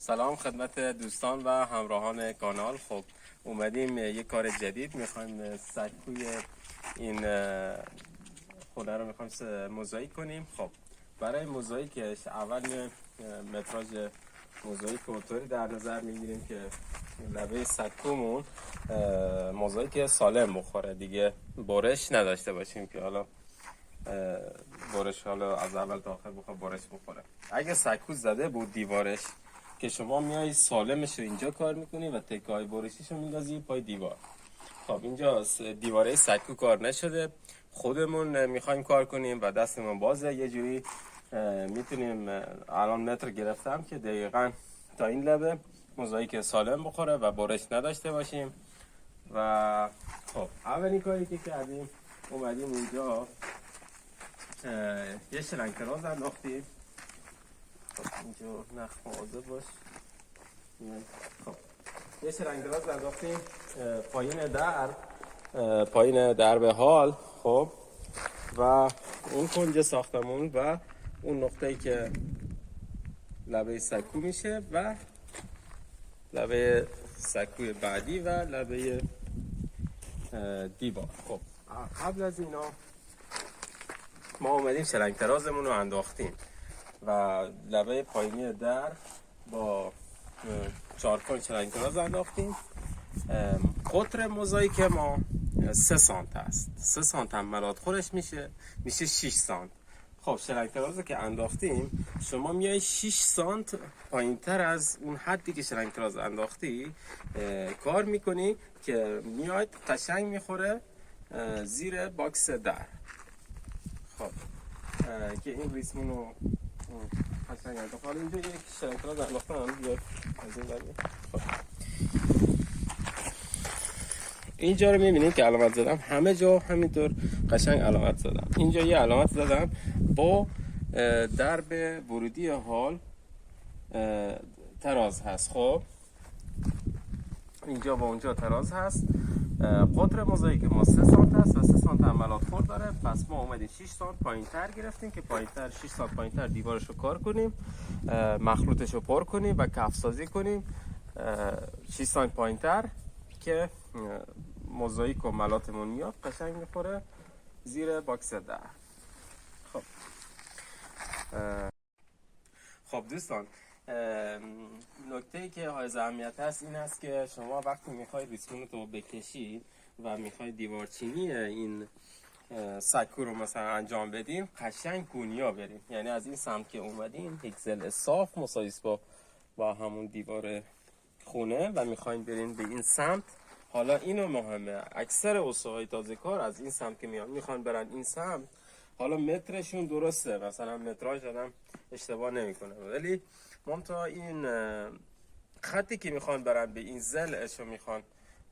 سلام خدمت دوستان و همراهان کانال. خب اومدیم یک کار جدید، میخوایم سکوی این خونه رو میخوایم موزاییک کنیم. خب برای موزاییکش اول متراژ موزاییک اونطوری در نظر میگیریم که لبه سکومون موزاییک سالم بخوره، دیگه برش نداشته باشیم که حالا برش حالا از اول تا آخر بخواد برش بخوره. اگه سکو زده بود دیوارش که شما میای سالمش رو اینجا کار میکنی و تکای برشیش رو میندازی پای دیوار. خب اینجا دیواره سکو کار نشده، خودمون میخوایم کار کنیم و دستمون بازه. یه جوری میتونیم الان متر گرفتم که دقیقاً تا این لبه موزاییک سالم بخوره و برش نداشته باشیم. و خب اولین کاری که کردیم اومدیم اینجا یه شلنگتراز انداختیم. خب اینجا نخ مواظب باش. خب یه شلنگتراز انداختیم پایین درب حال. خب و اون کنج ساختمون و اون نقطه‌ای که لبه سکو میشه و لبه سکوی بعدی و لبه دیوار. خب قبل از اینا ما اومدیم شلنگترازمون رو انداختیم و لبه پایینی در با 4 کن شلنگتراز انداختیم. قطر موزاییک ما 3 سانت است. 3 سانت هم ملات خورش میشه 6 سانت. خب شلنگترازو که انداختیم شما میای 6 سانت پایین تر از اون حدی که شلنگتراز انداختی کار میکنی که میاد قشنگ میخوره زیر باکس در. خب که این ریسمون رو قشنگ انداخت. حالا اینجا یک شلنگتراز انداختم بیاد از این بریم. خب اینجا رو میبینید که علامت زدم، همه جا همینطور قشنگ علامت زدم. اینجا یه علامت زدم با درب ورودی حال تراز هست. خب اینجا با اونجا تراز هست. قطر موزاییک ما 3 سانت هست و 3 سانت عملات خورد داره. پس ما اومدیم 6 سانت پایین تر گرفتیم که پایین تر 6 سانت پایین تر دیوارش رو کار کنیم، مخلوطش رو پر کنیم و کف سازی کنیم 6 سانت پایین تر که موزاییک و ملاتمون میاد قشنگ میخوره زیر باکس در. خب دوستان، نکته‌ای که حائز اهمیت هست این است که شما وقتی میخوای ریسمونت رو بکشی و میخوای دیوارچینی این سکو رو مثلا انجام بدیم، قشنگ گونیا بریم. یعنی از این سمت که اومدیم پیکسل صاف مساویس با همون دیوار خونه و میخوایم بریم به این سمت. حالا اینو مهمه، اکثر استادای تازه کار از این سمت که میخوان برن این سمت، حالا مترشون درسته، مثلا متراژ آدم اشتباه نمیکنه، ولی منتها این خطی که میخوان برن به این ضلعش رو میخوان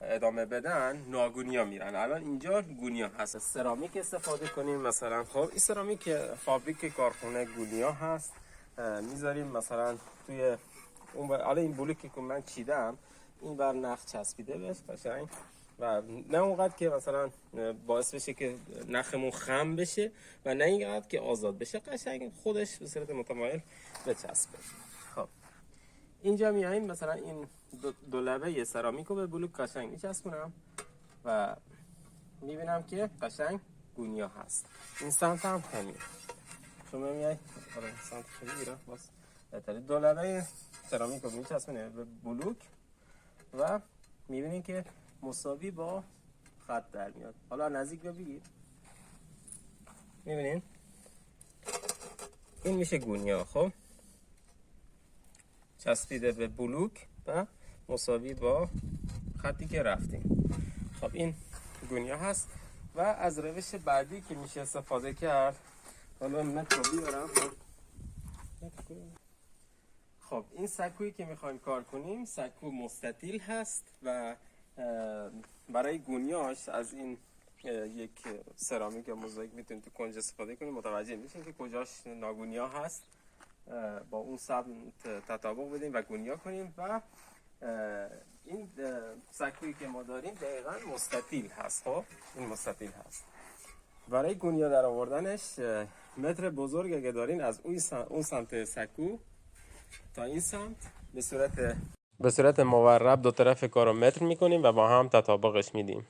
ادامه بدن ناگونیا میرن. الان اینجا گونیا هست، سرامیک استفاده کنیم مثلا. خب این سرامیک فابریک کارخونه گونیا هست، میذاریم مثلا توی اون حالا این بلوکی که من چیدم این بر نخ چسبیده بهش قشنگ و نه اونقدر که مثلا باعث بشه که نخمون خم بشه و نه اینقدر که آزاد بشه، قشنگ خودش به صورت متمایل بچسبه. خب اینجا میایم مثلا این دو لبه سرامیک رو به بلوک قشنگ میچسبونم و میبینم که قشنگ گونیا هست. این سمت هم همین. شما میای آره سمت میگیرم باز بهتره. دو لبه سرامیک رو میچسبونه به بلوک و میبینید که مساوی با خط در میاد. حالا نزدیک بگید میبینید این میشه گونیا. خب چسبیده به بلوک و مساوی با خطی که رفتیم. خب این گونیا هست و از روش بعدی که میشه استفاده کرد، حالا متر رو بیارم. خب این سکویی که میخوایم کار کنیم سکو مستطیل هست و برای گونیاش از این یک سرامیک یا موزاییک میتونید تو کنج استفاده کنید. متوجه میشین که کجاش ناگونیا هست، با اون سمت تطابق بدیم و گونیا کنیم و این سکویی که ما داریم دقیقا مستطیل هست. خب این مستطیل هست. برای گونیا در آوردنش متر بزرگ اگه دارین از اون سمت سکو تا این سمت به صورت مورب دو طرف کار رو متر میکنیم و با هم تطابقش میدیم.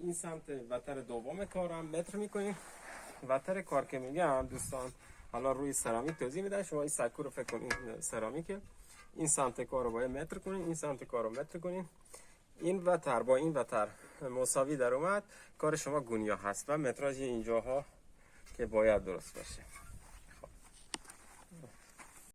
این سمت وتر دوم کار هم متر میکنیم. وتر کار که میگم دوستان، حالا روی سرامیک توضیح میدم. شما این سکو رو فکر کنید سرامیکه، این سمت کار رو باید متر کنیم، این سمت کار رو متر کنیم. این وتر با این وتر مساوی در اومد، کار شما گونیا هست و متراژ اینجاها که باید درست باشه.